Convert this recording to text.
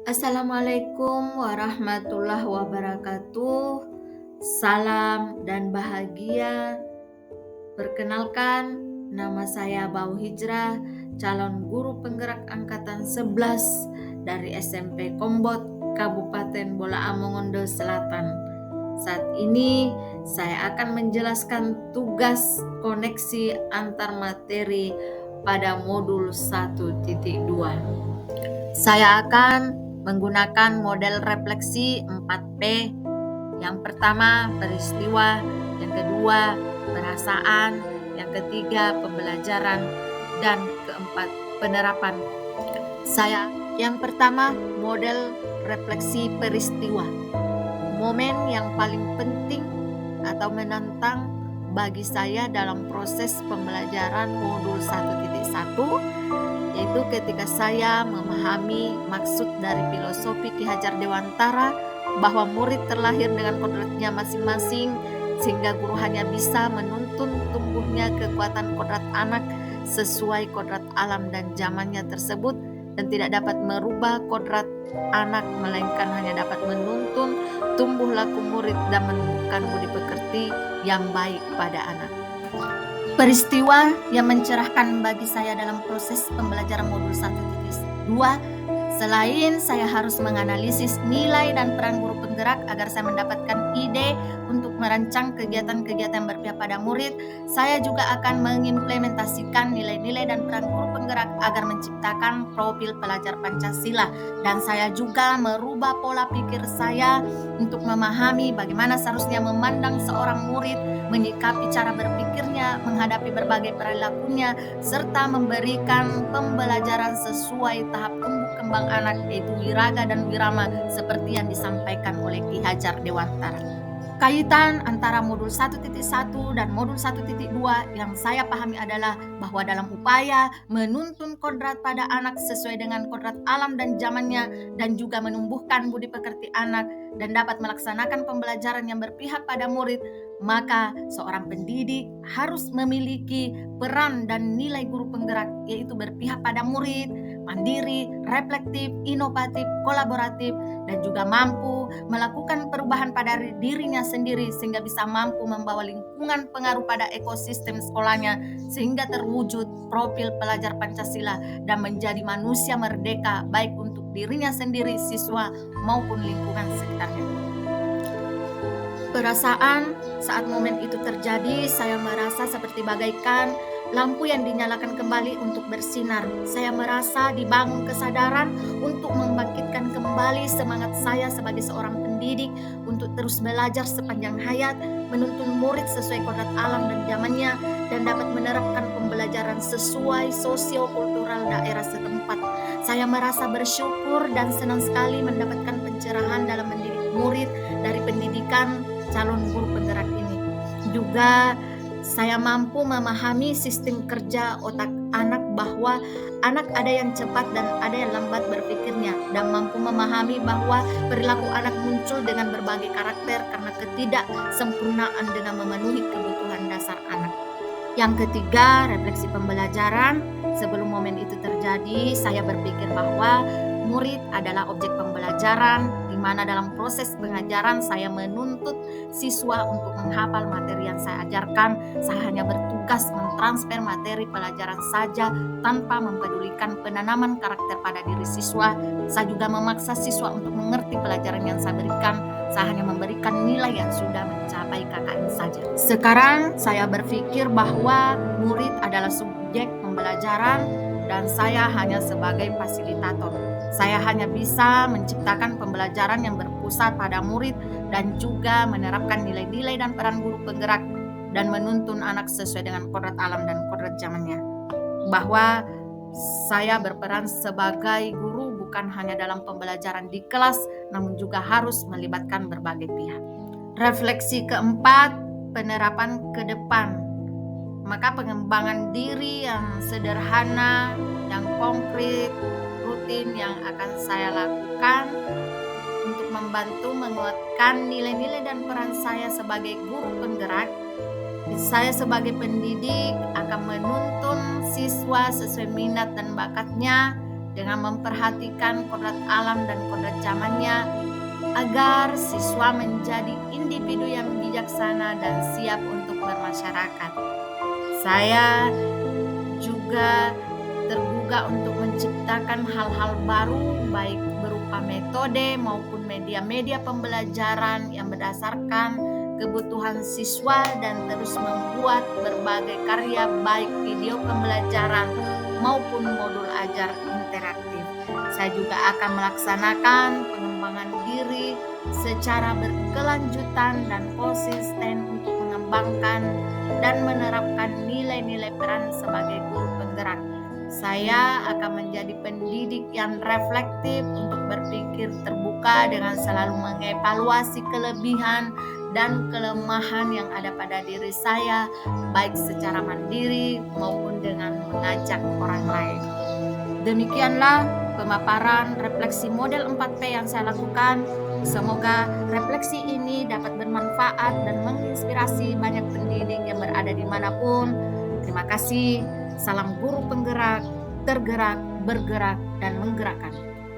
Assalamualaikum warahmatullahi wabarakatuh. Salam dan bahagia. Perkenalkan, nama saya Bau Hijrah, calon guru penggerak angkatan 11 dari SMP Kombot, Kabupaten Bola Mongondo Selatan. Saat ini saya akan menjelaskan tugas koneksi antar materi pada modul 1.2. Saya akan menggunakan model refleksi 4P. Yang pertama, peristiwa. Yang kedua, perasaan. Yang ketiga, pembelajaran. Dan keempat, penerapan. Yang pertama, model refleksi peristiwa. Momen yang paling penting atau menantang bagi saya dalam proses pembelajaran modul 1.1 yaitu ketika saya memahami maksud dari filosofi Ki Hajar Dewantara bahwa murid terlahir dengan kodratnya masing-masing sehingga guru hanya bisa menuntun tumbuhnya kekuatan kodrat anak sesuai kodrat alam dan zamannya tersebut dan tidak dapat merubah kodrat anak melainkan hanya dapat menuntun tumbuh laku murid dan menumbuhkan budi pekerti yang baik pada anak. Peristiwa yang mencerahkan bagi saya dalam proses pembelajaran modul 1.2, selain saya harus menganalisis nilai dan peran guru penggerak agar saya mendapatkan ide untuk merancang kegiatan-kegiatan yang berpihak pada murid, saya juga akan mengimplementasikan nilai-nilai dan peran guru penggerak agar menciptakan profil pelajar Pancasila, dan saya juga merubah pola pikir saya untuk memahami bagaimana seharusnya memandang seorang murid, menyikapi cara berpikirnya, menghadapi berbagai perilakunya, serta memberikan pembelajaran sesuai tahap tumbuh kembang anak yaitu wiraga dan wirama seperti yang disampaikan oleh Ki Hajar Dewantara. Kaitan antara modul 1.1 dan modul 1.2 yang saya pahami adalah bahwa dalam upaya menuntun kodrat pada anak sesuai dengan kodrat alam dan zamannya dan juga menumbuhkan budi pekerti anak dan dapat melaksanakan pembelajaran yang berpihak pada murid, maka seorang pendidik harus memiliki peran dan nilai guru penggerak yaitu berpihak pada murid, mandiri, reflektif, inovatif, kolaboratif, dan juga mampu melakukan perubahan pada dirinya sendiri sehingga bisa mampu membawa lingkungan pengaruh pada ekosistem sekolahnya sehingga terwujud profil pelajar Pancasila dan menjadi manusia merdeka baik untuk dirinya sendiri, siswa, maupun lingkungan sekitarnya. Perasaan saat momen itu terjadi, saya merasa seperti bagaikan lampu yang dinyalakan kembali untuk bersinar. Saya merasa dibangun kesadaran untuk membangkitkan kembali semangat saya sebagai seorang pendidik untuk terus belajar sepanjang hayat, menuntun murid sesuai kodrat alam dan zamannya, dan dapat menerapkan pembelajaran sesuai sosio-kultural daerah setempat. Saya merasa bersyukur dan senang sekali mendapatkan pencerahan dalam mendidik murid dari pendidikan calon guru penggerak ini. Juga saya mampu memahami sistem kerja otak anak bahwa anak ada yang cepat dan ada yang lambat berpikirnya dan mampu memahami bahwa perilaku anak muncul dengan berbagai karakter karena ketidaksempurnaan dengan memenuhi kebutuhan dasar anak. Yang ketiga, refleksi pembelajaran. Sebelum momen itu terjadi, saya berpikir bahwa murid adalah objek pembelajaran, di mana dalam proses pengajaran saya menuntut siswa untuk menghafal materi yang saya ajarkan. Saya hanya bertugas mentransfer materi pelajaran saja tanpa mempedulikan penanaman karakter pada diri siswa. Saya juga memaksa siswa untuk mengerti pelajaran yang saya berikan. Saya hanya memberikan nilai yang sudah mencapai KKM saja. Sekarang saya berpikir bahwa murid adalah subjek pembelajaran dan saya hanya sebagai fasilitator. Saya hanya bisa menciptakan pembelajaran yang berpusat pada murid dan juga menerapkan nilai-nilai dan peran guru penggerak dan menuntun anak sesuai dengan kodrat alam dan kodrat zamannya. Bahwa saya berperan sebagai guru bukan hanya dalam pembelajaran di kelas, namun juga harus melibatkan berbagai pihak. Refleksi keempat, penerapan ke depan. Maka pengembangan diri yang sederhana, yang konkret, rutin yang akan saya lakukan untuk membantu menguatkan nilai-nilai dan peran saya sebagai guru penggerak. Saya sebagai pendidik akan menuntun siswa sesuai minat dan bakatnya dengan memperhatikan kodrat alam dan kodrat zamannya, agar siswa menjadi individu yang bijaksana dan siap untuk bermasyarakat. Saya juga tergugah untuk menciptakan hal-hal baru, baik berupa metode maupun media-media pembelajaran yang berdasarkan kebutuhan siswa, dan terus membuat berbagai karya baik video pembelajaran maupun modul ajar interaktif. Saya juga akan melaksanakan pengembangan diri secara berkelanjutan dan konsisten untuk mengembangkan dan menerapkan nilai-nilai peran sebagai guru penggerak. Saya akan menjadi pendidik yang reflektif untuk berpikir terbuka dengan selalu mengevaluasi kelebihan dan kelemahan yang ada pada diri saya, baik secara mandiri maupun dengan mengajak orang lain. Demikianlah pemaparan refleksi model 4P yang saya lakukan. Semoga refleksi ini dapat bermanfaat dan menginspirasi banyak pendidik yang berada dimanapun. Terima kasih. Salam guru penggerak, tergerak, bergerak, dan menggerakkan.